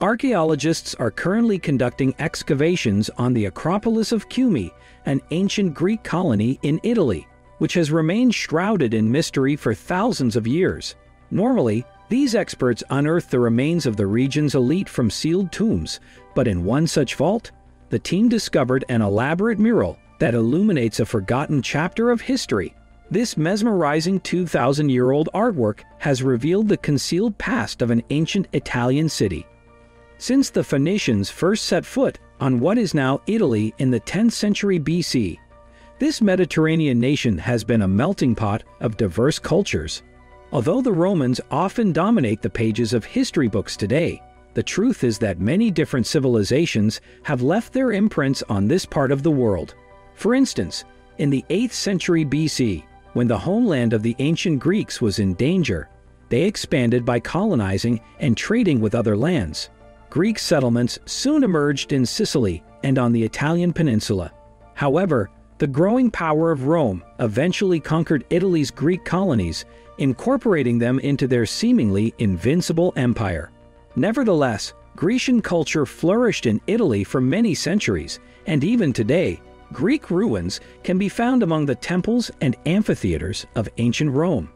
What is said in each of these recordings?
Archaeologists are currently conducting excavations on the Acropolis of Cumae, an ancient Greek colony in Italy, which has remained shrouded in mystery for thousands of years. Normally, these experts unearth the remains of the region's elite from sealed tombs, but in one such vault, the team discovered an elaborate mural that illuminates a forgotten chapter of history. This mesmerizing 2,000-year-old artwork has revealed the concealed past of an ancient Italian city. Since the Phoenicians first set foot on what is now Italy in the 10th century BC, this Mediterranean nation has been a melting pot of diverse cultures. Although the Romans often dominate the pages of history books today, the truth is that many different civilizations have left their imprints on this part of the world. For instance, in the 8th century BC, when the homeland of the ancient Greeks was in danger, they expanded by colonizing and trading with other lands. Greek settlements soon emerged in Sicily and on the Italian peninsula. However, the growing power of Rome eventually conquered Italy's Greek colonies, incorporating them into their seemingly invincible empire. Nevertheless, Grecian culture flourished in Italy for many centuries, and even today, Greek ruins can be found among the temples and amphitheaters of ancient Rome.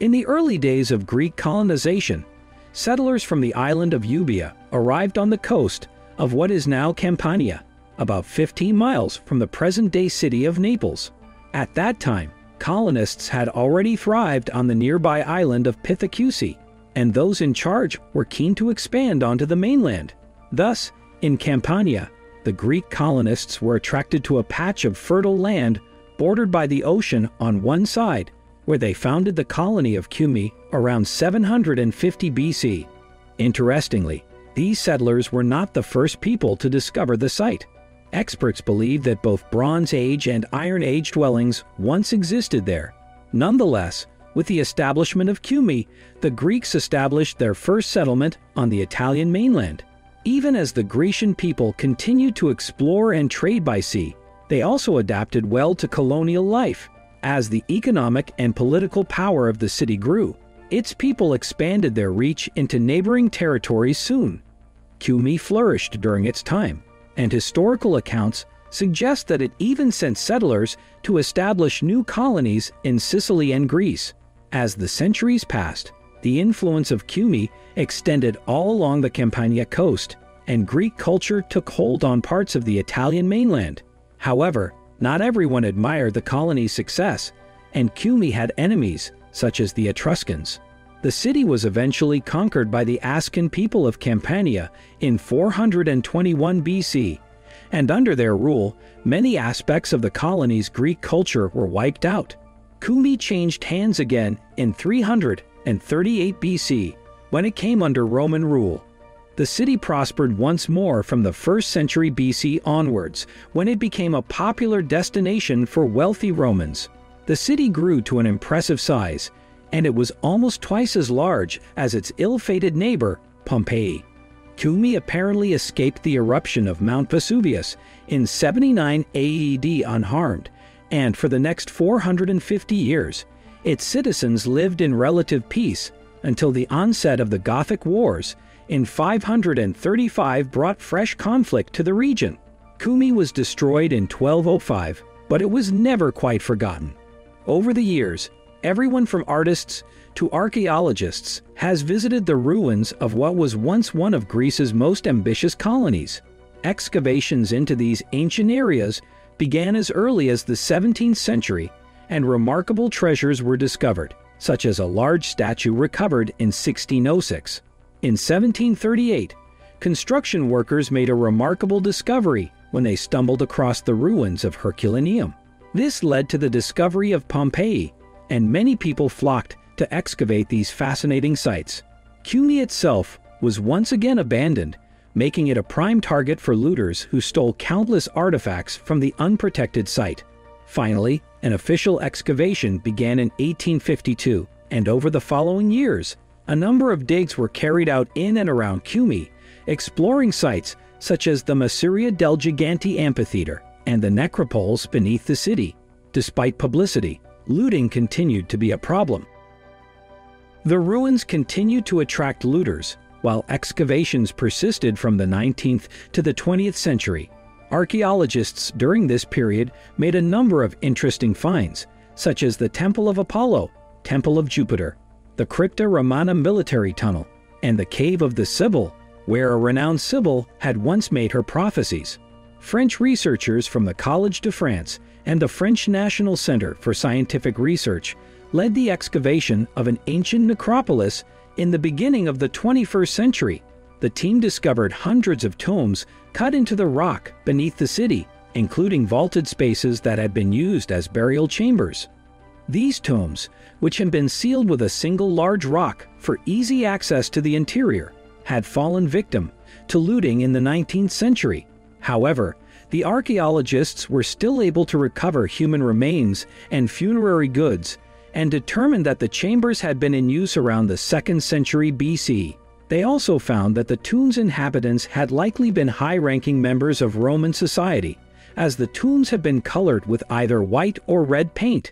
In the early days of Greek colonization, settlers from the island of Euboea arrived on the coast of what is now Campania, about 15 miles from the present-day city of Naples. At that time, colonists had already thrived on the nearby island of Pithecusae, and those in charge were keen to expand onto the mainland. Thus, in Campania, the Greek colonists were attracted to a patch of fertile land bordered by the ocean on one side, where they founded the colony of Cumae around 750 BC. Interestingly, these settlers were not the first people to discover the site. Experts believe that both Bronze Age and Iron Age dwellings once existed there. Nonetheless, with the establishment of Cumae, the Greeks established their first settlement on the Italian mainland. Even as the Grecian people continued to explore and trade by sea, they also adapted well to colonial life. As the economic and political power of the city grew, its people expanded their reach into neighboring territories soon. Cumae flourished during its time, and historical accounts suggest that it even sent settlers to establish new colonies in Sicily and Greece. As the centuries passed, the influence of Cumae extended all along the Campania coast, and Greek culture took hold on parts of the Italian mainland. However, not everyone admired the colony's success, and Cumae had enemies, such as the Etruscans. The city was eventually conquered by the Ascan people of Campania in 421 BC, and under their rule, many aspects of the colony's Greek culture were wiped out. Cumae changed hands again in 338 BC, when it came under Roman rule. The city prospered once more from the 1st century BC onwards, when it became a popular destination for wealthy Romans. The city grew to an impressive size, and it was almost twice as large as its ill-fated neighbor, Pompeii. Cumae apparently escaped the eruption of Mount Vesuvius in 79 AD unharmed, and for the next 450 years, its citizens lived in relative peace until the onset of the Gothic Wars in 535 brought fresh conflict to the region. Cumae was destroyed in 1205, but it was never quite forgotten. Over the years, everyone from artists to archaeologists has visited the ruins of what was once one of Greece's most ambitious colonies. Excavations into these ancient areas began as early as the 17th century, and remarkable treasures were discovered, such as a large statue recovered in 1606. In 1738, construction workers made a remarkable discovery when they stumbled across the ruins of Herculaneum. This led to the discovery of Pompeii, and many people flocked to excavate these fascinating sites. Cumae itself was once again abandoned, making it a prime target for looters who stole countless artifacts from the unprotected site. Finally, an official excavation began in 1852, and over the following years, a number of digs were carried out in and around Cumae, exploring sites such as the Masuria del Gigante amphitheater and the necropoles beneath the city. Despite publicity, looting continued to be a problem. The ruins continued to attract looters, While excavations persisted from the 19th to the 20th century, archaeologists during this period made a number of interesting finds, such as the Temple of Apollo, Temple of Jupiter, the Crypta Romana military tunnel, and the Cave of the Sibyl, where a renowned Sibyl had once made her prophecies. French researchers from the Collège de France and the French National Center for Scientific Research led the excavation of an ancient necropolis in the beginning of the 21st century. The team discovered hundreds of tombs cut into the rock beneath the city, including vaulted spaces that had been used as burial chambers. These tombs, which had been sealed with a single large rock for easy access to the interior, had fallen victim to looting in the 19th century. However, the archaeologists were still able to recover human remains and funerary goods and determined that the chambers had been in use around the 2nd century BC. They also found that the tomb's inhabitants had likely been high-ranking members of Roman society, as the tombs had been colored with either white or red paint.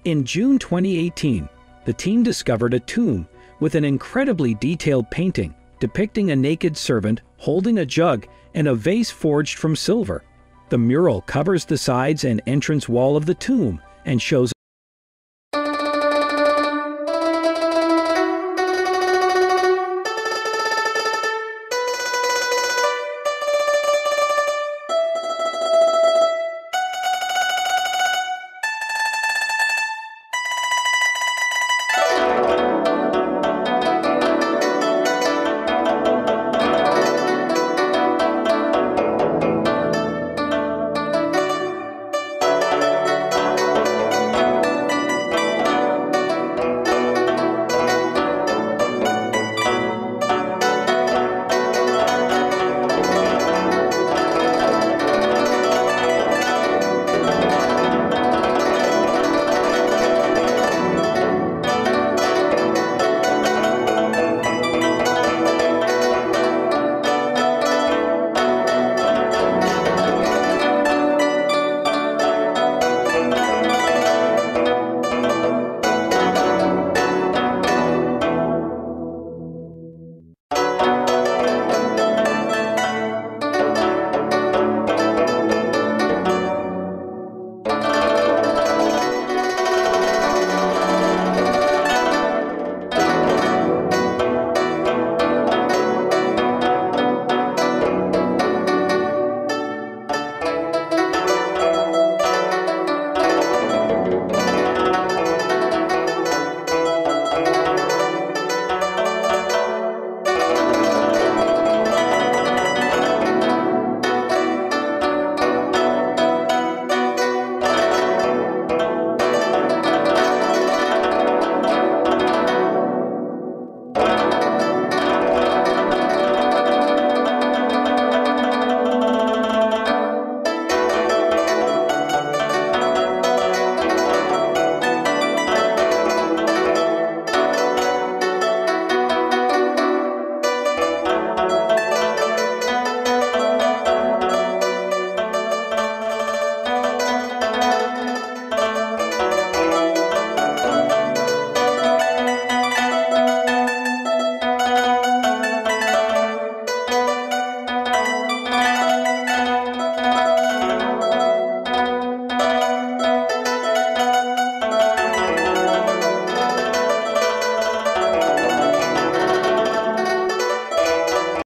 In June 2018, the team discovered a tomb with an incredibly detailed painting depicting a naked servant holding a jug and a vase forged from silver. The mural covers the sides and entrance wall of the tomb and shows